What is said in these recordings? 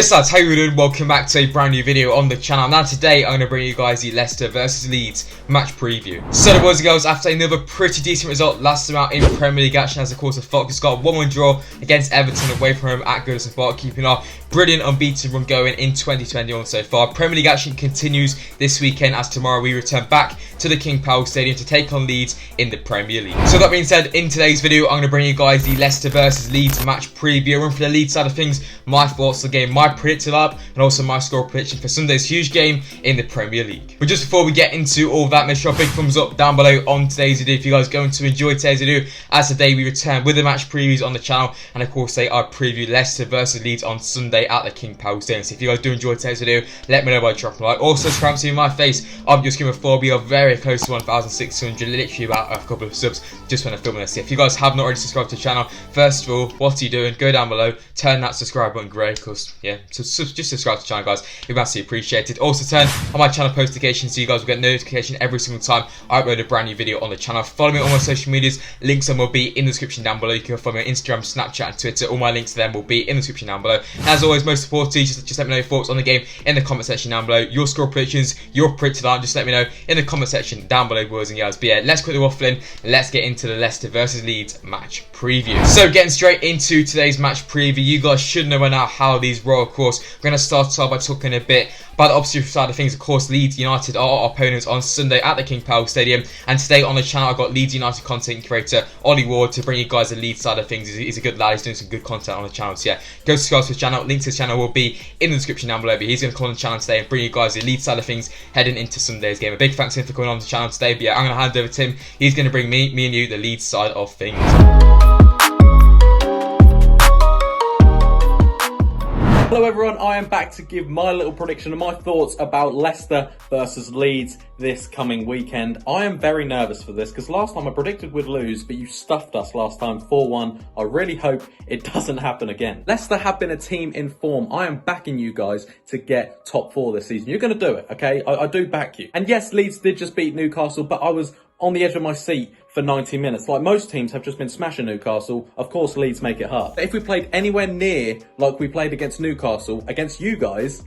Yes lads, how you doing? Welcome back to a brand new video on the channel. Now today I'm going to bring you guys the Leicester versus Leeds match preview. So the boys and girls, after another pretty decent result last time in Premier League action, as of course the Fox got a 1-1 draw against Everton away from home at Goodison Park, keeping our brilliant unbeaten run going in 2021 so far. Premier League action continues this weekend as tomorrow we return back to the King Power Stadium to take on Leeds in the Premier League. So that being said, in today's video I'm going to bring you guys the Leicester versus Leeds match preview. Run for the Leeds side of things, my thoughts on the game, my predicted lab, and also my score prediction for Sunday's huge game in the Premier League. But just before we get into all that, make sure a big thumbs up down below on today's video if you guys are going to enjoy today's video, as today we return with the match previews on the channel, and of course I preview Leicester versus Leeds on Sunday at the King Power Stadium. So if you guys do enjoy today's video, let me know by dropping a like. Also subscribe to my face, I'm just giving a we are very close to 1,600, literally about a couple of subs just when I'm filming this. If you guys have not already subscribed to the channel, first of all, what are you doing? Go down below, turn that subscribe button grey, because yeah, so just subscribe to the channel guys, it'd be massively appreciated. Also turn on my channel notifications so you guys will get notification every single time I upload a brand new video on the channel. Follow me on all my social medias, links them will be in the description down below. You can follow me on Instagram, Snapchat and Twitter, all my links to them will be in the description down below. As always, most importantly, just let me know your thoughts on the game in the comment section down below, your score predictions, your predicted line, just let me know in the comment section down below boys and girls. But yeah, let's quit the waffling, let's get into the Leicester versus Leeds match preview. So getting straight into today's match preview, you guys should know by now how these roll. Of course, we're going to start off by talking a bit about the opposite side of things. Of course, Leeds United are our opponents on Sunday at the King Power Stadium, and today on the channel I've got Leeds United content creator Ollie to bring you guys the Leeds side of things. He's a good lad, he's doing some good content on the channel, so yeah, go subscribe to his channel. Link to his channel will be in the description down below, but he's going to come on the channel today and bring you guys the Leeds side of things heading into Sunday's game. A big thanks to him for coming on the channel today, but yeah, I'm going to hand over to him. He's going to bring me and you the Leeds side of things. Hello everyone, I am back to give my little prediction and my thoughts about Leicester versus Leeds this coming weekend. I am very nervous for this because last time I predicted we'd lose, but you stuffed us last time 4-1. I really hope it doesn't happen again. Leicester have been a team in form. I am backing you guys to get top 4 this season. You're going to do it, okay? I do back you. And yes, Leeds did just beat Newcastle, but I was on the edge of my seat for 90 minutes. Like most teams have just been smashing Newcastle. Of course, Leeds make it hard. If we played anywhere near like we played against Newcastle, against you guys,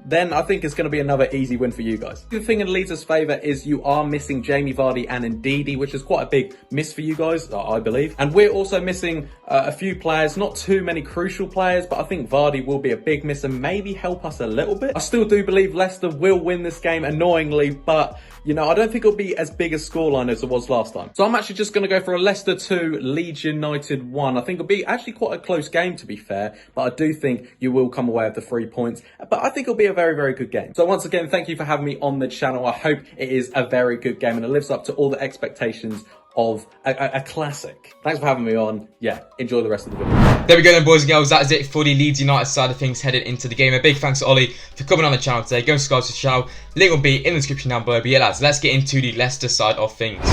then I think it's going to be another easy win for you guys. The thing in Leeds' favour is you are missing Jamie Vardy and Ndidi, which is quite a big miss for you guys, I believe. And we're also missing a few players, not too many crucial players, but I think Vardy will be a big miss and maybe help us a little bit. I still do believe Leicester will win this game, annoyingly, but you know, I don't think it'll be as big a scoreline as it was last time. So I'm actually just going to go for a Leicester 2, Leeds United 1. I think it'll be actually quite a close game, to be fair, but I do think you will come away with the 3 points. But I think it'll be a very, very good game. So once again, thank you for having me on the channel. I hope it is a very good game and it lives up to all the expectations of a classic. Thanks for having me on. Yeah, enjoy the rest of the video. There we go then boys and girls, that is it for the Leeds United side of things headed into the game. A big thanks to Ollie for coming on the channel today. Go subscribe to the channel, link will be in the description down below. But yeah lads, let's get into the Leicester side of things.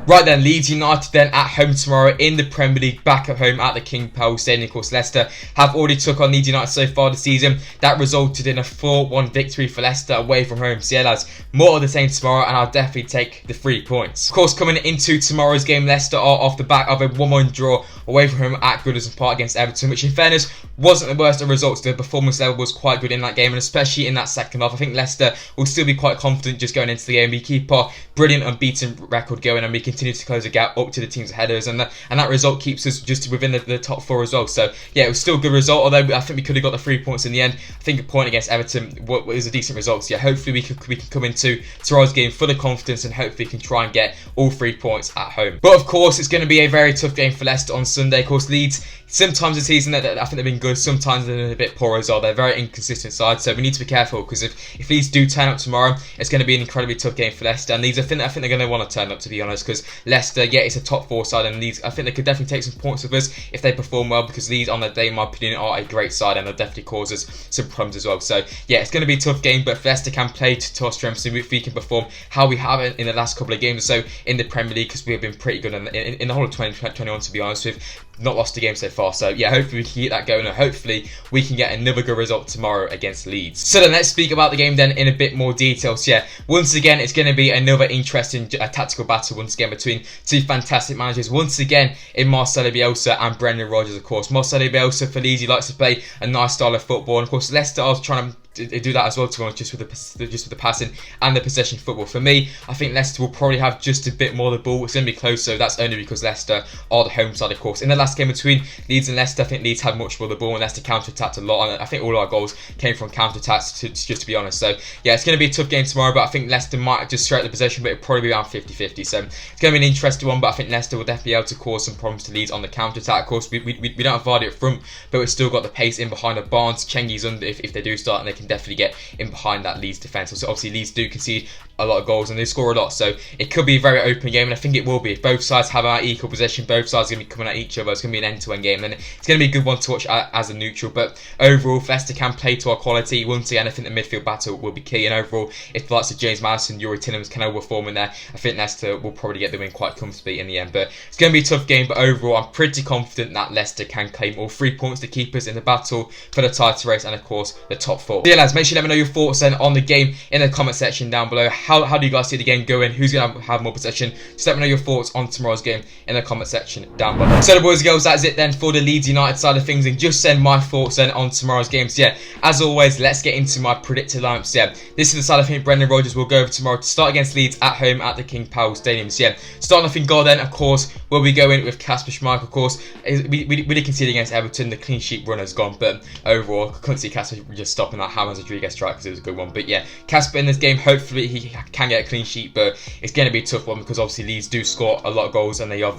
Right then, Leeds United then at home tomorrow in the Premier League, back at home at the King Power Stadium. Of course, Leicester have already took on Leeds United so far this season. That resulted in a 4-1 victory for Leicester away from home. So yeah lads, more of the same tomorrow and I'll definitely take the 3 points. Of course, coming into tomorrow's game, Leicester are off the back of a 1-1 draw away from home at Goodison Park against Everton, which in fairness wasn't the worst of results. The performance level was quite good in that game, and especially in that second half. I think Leicester will still be quite confident just going into the game. We keep our brilliant unbeaten record going and we continue to close the gap up to the teams ahead of us, and that result keeps us just within the top 4 as well. So yeah, it was still a good result, although I think we could have got the 3 points in the end. I think a point against Everton was a decent result. So yeah, hopefully we can come into tomorrow's game full of confidence and hopefully we can try and get all 3 points at home. But of course, it's going to be a very tough game for Leicester on Sunday. Of course, Leeds, sometimes this season I think they've been good, sometimes they've been a bit poor as well. They're a very inconsistent side, so we need to be careful, because if Leeds do turn up tomorrow, it's going to be an incredibly tough game for Leicester. And Leeds, I think they're going to want to turn up, to be honest, because Leicester, yeah, it's a top 4 side, and Leeds, I think they could definitely take some points with us if they perform well, because Leeds on their day, in my opinion, are a great side and they'll definitely cause us some problems as well. So yeah, it's going to be a tough game, but if Leicester can play to our strengths and if we can perform how we have in the last couple of games or so in the Premier League, because we have been pretty good in the whole of 2021, to be honest with, not lost a game so far. So yeah, hopefully we can keep that going, and hopefully we can get another good result tomorrow against Leeds. So then let's speak about the game then in a bit more detail. So yeah, once again it's going to be another interesting tactical battle once again between two fantastic managers once again in Marcelo Bielsa and Brendan Rodgers, of course. Marcelo Bielsa for Leeds, he likes to play a nice style of football, and of course Leicester are trying to do that as well, to be honest, just with the passing and the possession football. For me, I think Leicester will probably have just a bit more of the ball. It's going to be close, so that's only because Leicester are the home side, of course. In the last game between Leeds and Leicester, I think Leeds had much more of the ball, and Leicester counter-attacked a lot, and I think all our goals came from counter-attacks, just to be honest. So yeah, it's going to be a tough game tomorrow, but I think Leicester might just straight the possession, but it'll probably be around 50-50. So it's going to be an interesting one, but I think Leicester will definitely be able to cause some problems to Leeds on the counter-attack. Of course, we don't have Vardy up front, but we've still got the pace in behind of Barnes. Chengi's under if they do start, and they can definitely get in behind that Leeds defence. So obviously Leeds do concede a lot of goals and they score a lot, so it could be a very open game, and I think it will be. If both sides have our equal possession, both sides are going to be coming at each other, it's going to be an end-to-end game, and it's going to be a good one to watch as a neutral. But overall, if Leicester can play to our quality, once again I think the midfield battle will be key, and overall if the likes of James Maddison, Youri Tielemans can overperform in there, I think Leicester will probably get the win quite comfortably in the end. But it's going to be a tough game, but overall I'm pretty confident that Leicester can claim all 3 points to keep us in the battle for the title race and of course the top 4. So yeah lads, make sure you let me know your thoughts then on the game in the comment section down below. How do you guys see the game going? Who's going to have more possession? Just let me know your thoughts on tomorrow's game in the comment section down below. So the boys and girls, that's it then for the Leeds United side of things, and just send my thoughts then on tomorrow's games. So yeah, as always, let's get into my predicted lineups. So yeah, this is the side I think Brendan Rodgers will go over tomorrow to start against Leeds at home at the King Power Stadium. So yeah, starting off in goal then, of course, we'll be going with Kasper Schmeichel. Of course, we did concede against Everton. The clean sheet run has gone, but overall, I couldn't see Kasper just stopping that James Rodriguez strike because it was a good one. But yeah, Kasper in this game, hopefully he can get a clean sheet, but it's going to be a tough one because obviously Leeds do score a lot of goals and they are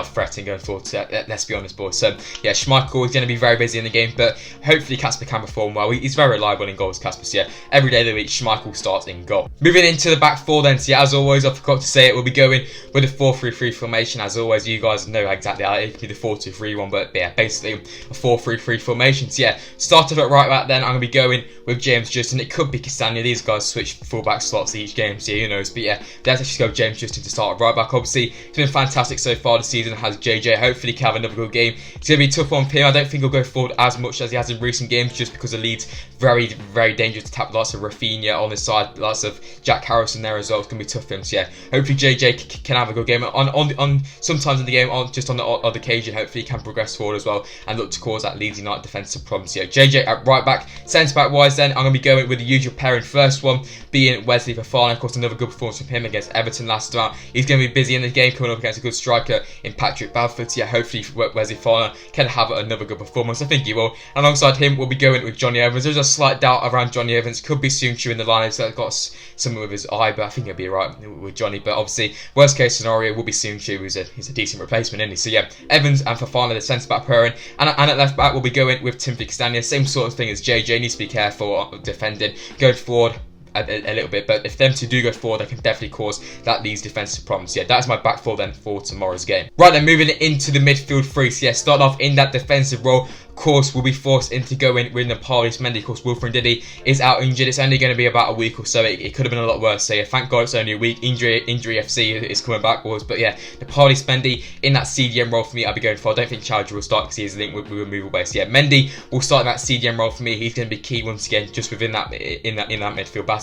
threatening going forward. So let's be honest, boys. So yeah, Schmeichel is going to be very busy in the game, but hopefully Kasper can perform well. He's very reliable in goals, Kasper. So yeah, every day of the week Schmeichel starts in goal. Moving into the back four then. So yeah, as always, I forgot to say it, we'll be going with a 4-3-3 formation. As always, you guys know exactly how it could be the 4-2-3-1, but yeah, basically a 4-3-3 formation. So yeah, started at right back then. I'm going to be going with James Justin. It could be Castagna. These guys switch fullback slots each game, so yeah, who knows. But yeah, let's actually go James Justin to start at right back. Obviously, it's been fantastic so far this season. Has JJ. Hopefully, he can have another good game. It's going to be a tough one for him. I don't think he'll go forward as much as he has in recent games, just because the Leeds very, very dangerous to tap. Lots of Rafinha on the side, lots of Jack Harrison there as well. It's going to be tough for him. So yeah, hopefully JJ can have a good game. On sometimes in the game, just on the odd occasion, hopefully he can progress forward as well and look to cause that Leeds United defensive problems. So yeah, JJ at right back. Centre back wise then, I'm going to be going with the usual pairing. First one being Wesley Fofana. Of course, another good performance from him against Everton last time out. He's going to be busy in the game, coming up against a good striker in Patrick Bamford. So yeah, hopefully Wesley Fofana can have another good performance. I think he will. And alongside him, we'll be going with Johnny Evans. There's a slight doubt around Johnny Evans. Could be Soonchu in the line. So got something with his eye, but I think he'll be right with Johnny. But obviously, worst case scenario will be Soonchu, he's a decent replacement, isn't he? So yeah, Evans and Fofana, the centre back pairing. And at left back, we'll be going with Timothy Castagna. Same sort of thing as JJ. Needs to be careful defending, going forward a little bit, but if them two do go forward, they can definitely cause that Leeds defensive problems. Yeah, that's my back four then for tomorrow's game. Right then, moving into the midfield three. So yeah, starting off in that defensive role, of course, we'll be forced into going with Nampalys Mendy. Of course, Wilfred Ndidi is out injured. It's only going to be about a week or so. It could have been a lot worse. So yeah, thank God it's only a week. Injury FC is coming back, boys. But yeah, Nampalys Mendy in that CDM role for me, I'll be going for. I don't think Chowdhury will start because he's linked with removal base. So yeah, Mendy will start in that CDM role for me. He's going to be key once again, just within that midfield battle.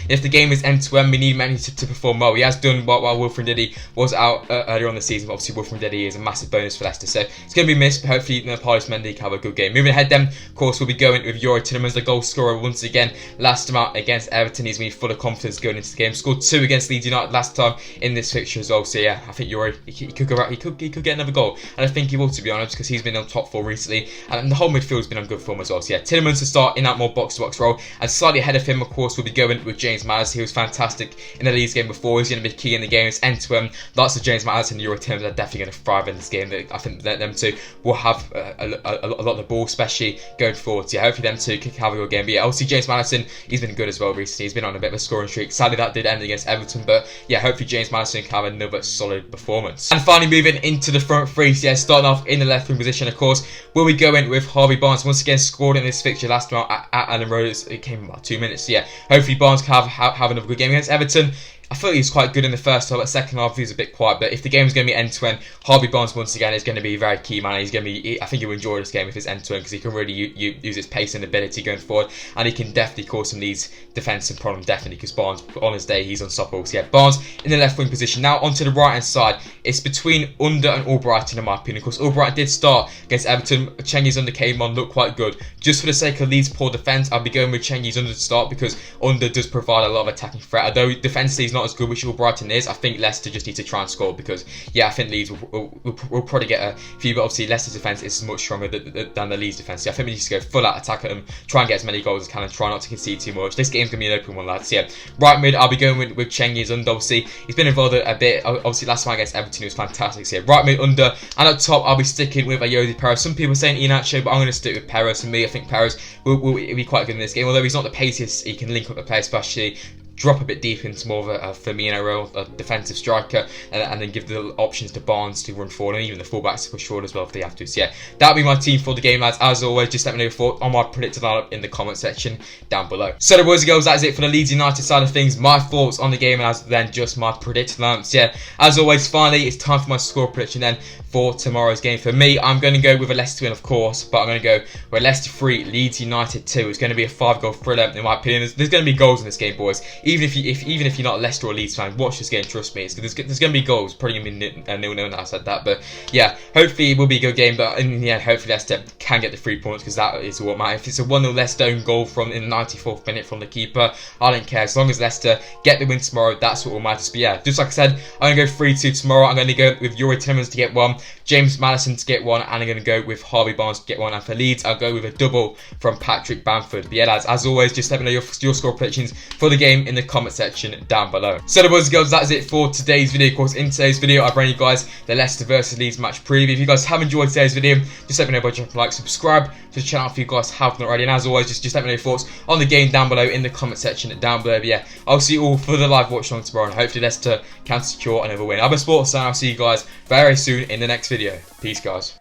If the game is end to end, we need Mendy to perform well. He has done while Wilfred Ndidi was out earlier on the season. But obviously, Wilfred Ndidi is a massive bonus for Leicester, so it's going to be missed. But hopefully, Nampalys Mendy can have a good game. Moving ahead, then, of course, we'll be going with Youri Tielemans, the goal scorer once again. Last time out against Everton, he's been full of confidence going into the game. Scored 2 against Leeds United last time in this fixture as well. So yeah, I think Youri he could go out. He could get another goal, and I think he will, to be honest, because he's been on top 4 recently, and the whole midfield's been on good form as well. So yeah, Tielemans to start in that more box-to-box role, and slightly ahead of him, of course, we'll be going with James Maddison. He was fantastic in the Leeds game before. He's going to be key in the game. It's end to end. Lots of James Maddison and Youri Tielemans are definitely going to thrive in this game. I think that them two will have a lot of the ball, especially going forward. So yeah, hopefully them two can have a good game. But yeah, obviously James Maddison, he's been good as well recently. He's been on a bit of a scoring streak. Sadly, that did end against Everton, but yeah, hopefully James Maddison can have another solid performance. And finally, moving into the front three. So yeah, starting off in the left wing position, of course, we'll be going with Harvey Barnes. Once again, scored in this fixture last time at Allen Road. It came in about 2 minutes. So yeah, hopefully Barnes can have another good game against Everton. I thought he was quite good in the first half, but second half he was a bit quiet. But if the game's going to be end-to-end, Harvey Barnes once again is going to be a very key man. He's going to be, I think he'll enjoy this game if it's end-to-end, because he can really use his pace and ability going forward, and he can definitely cause some Leeds defence some problem, definitely, because Barnes, on his day, he's unstoppable. So yeah, Barnes in the left wing position. Now onto the right hand side, it's between Under and Albrighton in my opinion. Of course, Albrighton did start against Everton. Chengi's Under came on, looked quite good. Just for the sake of Leeds' poor defence, I'll be going with Chengi's Under to start, because Under does provide a lot of attacking threat. Although defensively he's not as good, which Albrighton is, I think Leicester just need to try and score, because yeah, I think Leeds will probably get a few, but obviously Leicester's defence is much stronger than the Leeds defence. So I think we need to go full out attack at them, try and get as many goals as can, and try not to concede too much. This game's going to be an open one, lads. Yeah, right mid, I'll be going with Chengi's Under. Obviously, he's been involved a bit. Obviously, last time against Everton, he was fantastic. So yeah, right mid Under, and up top, I'll be sticking with Ayodi Perez. Some people are saying Iheanacho, but I'm going to stick with Perez. For me, I think Perez will be quite good in this game. Although he's not the paciest, he can link up the play, especially drop a bit deep into more of a Firmino role, a defensive striker, and then give the options to Barnes to run forward, and even the fullbacks to push forward as well if they have to. So yeah, that'll be my team for the game, lads. As always, just let me know your thoughts on my predicted lineup in the comment section down below. So the boys and girls, that's it for the Leeds United side of things. My thoughts on the game, and then just my predicted lineups. Yeah, as always, finally, it's time for my score prediction then for tomorrow's game. For me, I'm going to go with a Leicester win, of course, but I'm going to go with Leicester 3, Leeds United 2. It's going to be a 5-goal thriller, in my opinion. There's going to be goals in this game, boys. Even if you're not a Leicester or Leeds fan, watch this game. Trust me, there's going to be goals. Probably going to be 0-0 now I said that, but yeah, hopefully it will be a good game. But in the end, hopefully Leicester can get the 3 points, because that is what matters. If it's a 1-0 Leicester own goal from in the 94th minute from the keeper, I don't care. As long as Leicester get the win tomorrow, that's what will matter. But yeah, just like I said, I'm going to go 3-2 tomorrow. I'm going to go with Youri Tielemans to get 1, James Maddison to get 1, and I'm going to go with Harvey Barnes to get 1. And for Leeds, I'll go with a double from Patrick Bamford. But yeah, lads, as always, just let me know your score predictions for the game in the comment section down below. So the boys and girls, that is it for today's video. Of course, in today's video, I bring you guys the Leicester versus Leeds match preview. If you guys have enjoyed today's video, just let me know by dropping a like, subscribe to the channel if you guys haven't already. And as always, just let me know your thoughts on the game down below in the comment section down below. But yeah, I'll see you all for the live watch along tomorrow, and hopefully Leicester can secure another win. I'm a Sportsa, and I'll see you guys very soon in the next video. Peace, guys.